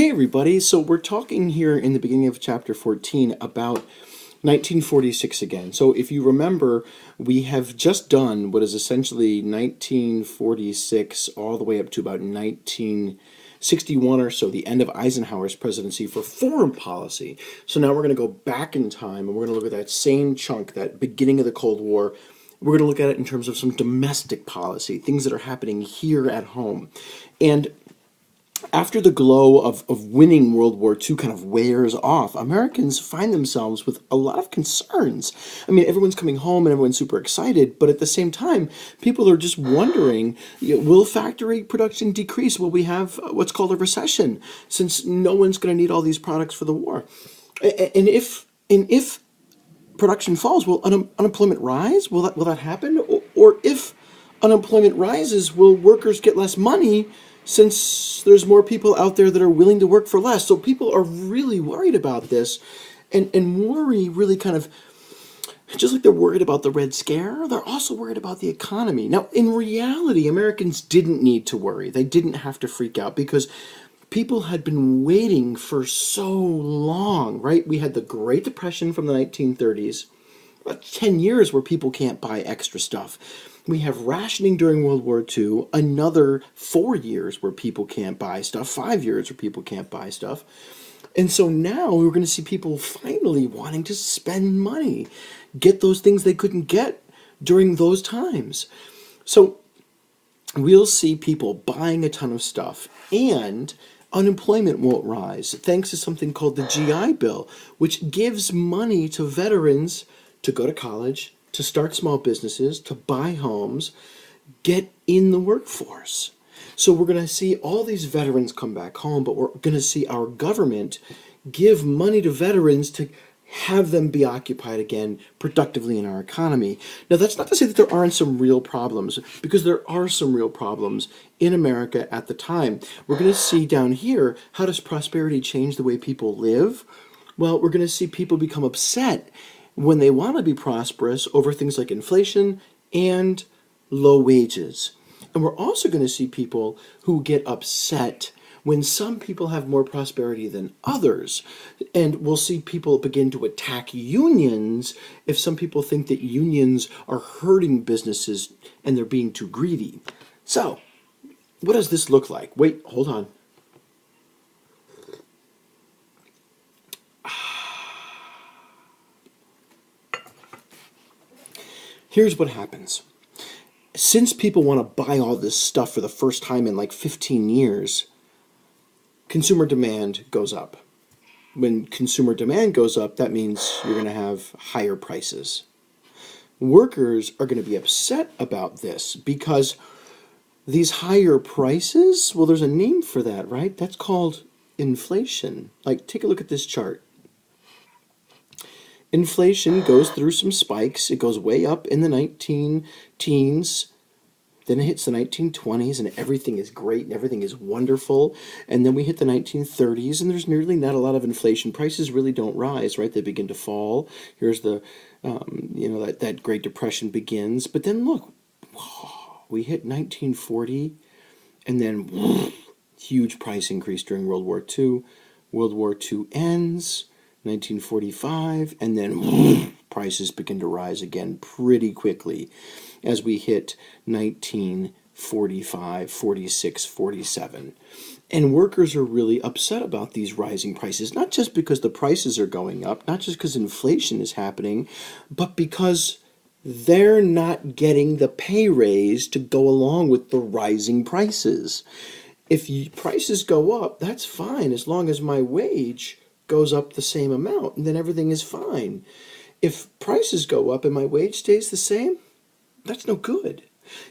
Hey everybody, so we're talking here in the beginning of chapter 14 about 1946 again. So if you remember, we have just done what is essentially 1946 all the way up to about 1961 or so, the end of Eisenhower's presidency for foreign policy. So now we're going to go back in time and we're going to look at that same chunk, that beginning of the Cold War. We're going to look at it in terms of some domestic policy, things that are happening here at home. And after the glow of winning World War II kind of wears off, Americans find themselves with a lot of concerns. I mean, everyone's coming home and everyone's super excited, but at the same time, people are just wondering, will factory production decrease? Will we have what's called a recession, since no one's going to need all these products for the war? And if production falls, will unemployment rise? Will that happen? Or if unemployment rises, will workers get less money since there's more people out there that are willing to work for less? So people are really worried about this, and worry really kind of, just like they're worried about the Red Scare, they're also worried about the economy. Now, in reality, Americans didn't need to worry. They didn't have to freak out because people had been waiting for so long, right? We had the Great Depression from the 1930s, about 10 years where people can't buy extra stuff. We have rationing during World War II, another 4 years where people can't buy stuff, 5 years where people can't buy stuff. And so now we're going to see people finally wanting to spend money, get those things they couldn't get during those times. So we'll see people buying a ton of stuff, and unemployment won't rise thanks to something called the GI Bill, which gives money to veterans to go to college, to start small businesses, to buy homes, get in the workforce. So we're going to see all these veterans come back home, but we're going to see our government give money to veterans to have them be occupied again productively in our economy. Now, that's not to say that there aren't some real problems, because there are some real problems in America at the time. We're going to see down here, how does prosperity change the way people live? Well, we're going to see people become upset when they want to be prosperous over things like inflation and low wages. And we're also going to see people who get upset when some people have more prosperity than others. And we'll see people begin to attack unions if some people think that unions are hurting businesses and they're being too greedy. So, what does this look like? Wait, hold on. Here's what happens. Since people want to buy all this stuff for the first time in like 15 years, consumer demand goes up. When consumer demand goes up, that means you're going to have higher prices. Workers are going to be upset about this because these higher prices, well, there's a name for that, right? That's called inflation. Like, take a look at this chart. Inflation goes through some spikes. It goes way up in the 19-teens. Then it hits the 1920s and everything is great and everything is wonderful. And then we hit the 1930s and there's nearly not a lot of inflation. Prices really don't rise, right? They begin to fall. Here's the, that Great Depression begins. But then look, we hit 1940 and then huge price increase during World War II. World War II ends. 1945, and then prices begin to rise again pretty quickly as we hit 1945, 46, 47. And workers are really upset about these rising prices, not just because the prices are going up, not just because inflation is happening, but because they're not getting the pay raise to go along with the rising prices. If prices go up, that's fine as long as my wage goes up the same amount, and then everything is fine. If prices go up and my wage stays the same, that's no good.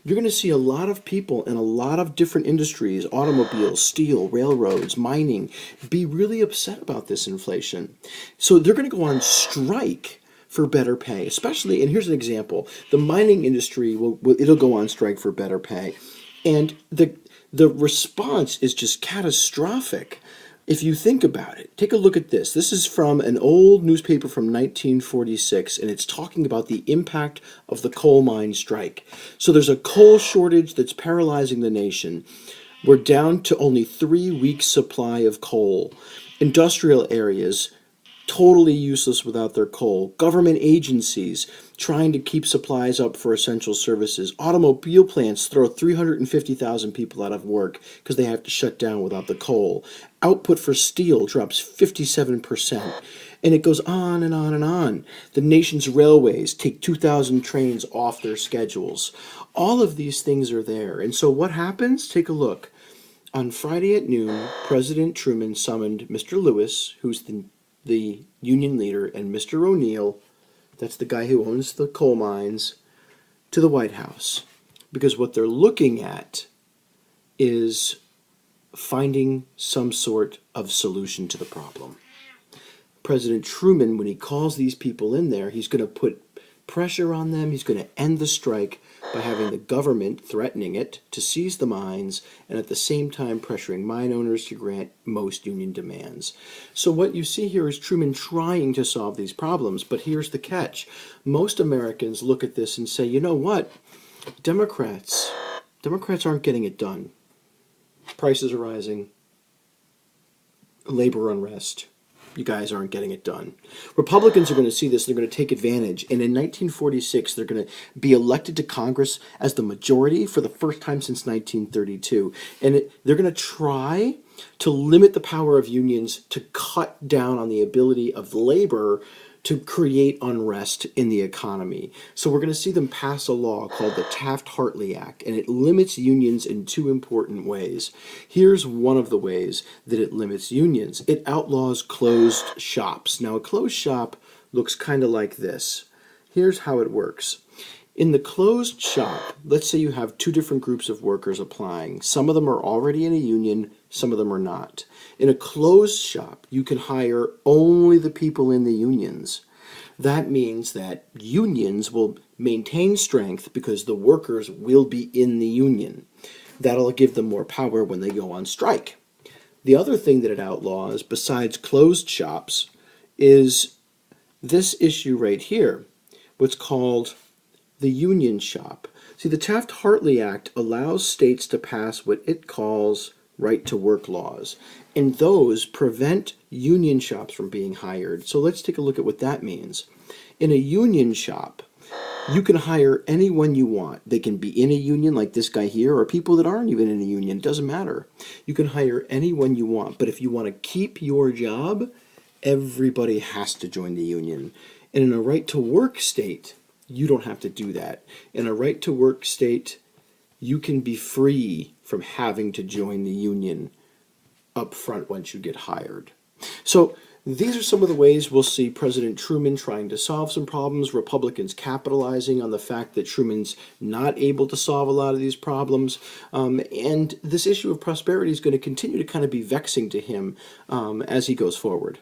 You're going to see a lot of people in a lot of different industries, automobiles, steel, railroads, mining, be really upset about this inflation. So they're going to go on strike for better pay, especially, and here's an example, the mining industry, it'll go on strike for better pay. And the response is just catastrophic. If you think about it, take a look at this. This is from an old newspaper from 1946, and it's talking about the impact of the coal mine strike. So there's a coal shortage that's paralyzing the nation. We're down to only 3 weeks' supply of coal. Industrial areas totally useless without their coal. Government agencies trying to keep supplies up for essential services. Automobile plants throw 350,000 people out of work because they have to shut down without the coal. Output for steel drops 57%. And it goes on and on and on. The nation's railways take 2,000 trains off their schedules. All of these things are there. And so what happens? Take a look. On Friday at noon, President Truman summoned Mr. Lewis, who's the union leader, and Mr. O'Neill, that's the guy who owns the coal mines, to the White House. Because what they're looking at is finding some sort of solution to the problem. President Truman, when he calls these people in there, he's going to put pressure on them. He's going to end the strike by having the government threatening it to seize the mines and at the same time pressuring mine owners to grant most union demands. So what you see here is Truman trying to solve these problems, but here's the catch. Most Americans look at this and say, you know what? Democrats aren't getting it done. Prices are rising. Labor unrest. You guys aren't getting it done. Republicans are going to see this. They're going to take advantage. And in 1946, they're going to be elected to Congress as the majority for the first time since 1932. And they're going to try to limit the power of unions to cut down on the ability of labor to create unrest in the economy. So we're going to see them pass a law called the Taft-Hartley Act, and it limits unions in two important ways. Here's one of the ways that it limits unions. It outlaws closed shops. Now, a closed shop looks kind of like this. Here's how it works. In the closed shop, let's say you have two different groups of workers applying. Some of them are already in a union, some of them are not. In a closed shop, you can hire only the people in the unions. That means that unions will maintain strength because the workers will be in the union. That'll give them more power when they go on strike. The other thing that it outlaws, besides closed shops, is this issue right here, what's called the union shop. See, the Taft-Hartley Act allows states to pass what it calls right-to-work laws, and those prevent union shops from being hired. So let's take a look at what that means. In a union shop, you can hire anyone you want. They can be in a union like this guy here, or people that aren't even in a union. It doesn't matter. You can hire anyone you want, but if you want to keep your job, everybody has to join the union. And in a right-to-work state, you don't have to do that. In a right-to-work state, you can be free from having to join the union up front once you get hired. So these are some of the ways we'll see President Truman trying to solve some problems, Republicans capitalizing on the fact that Truman's not able to solve a lot of these problems, and this issue of prosperity is going to continue to kind of be vexing to him as he goes forward.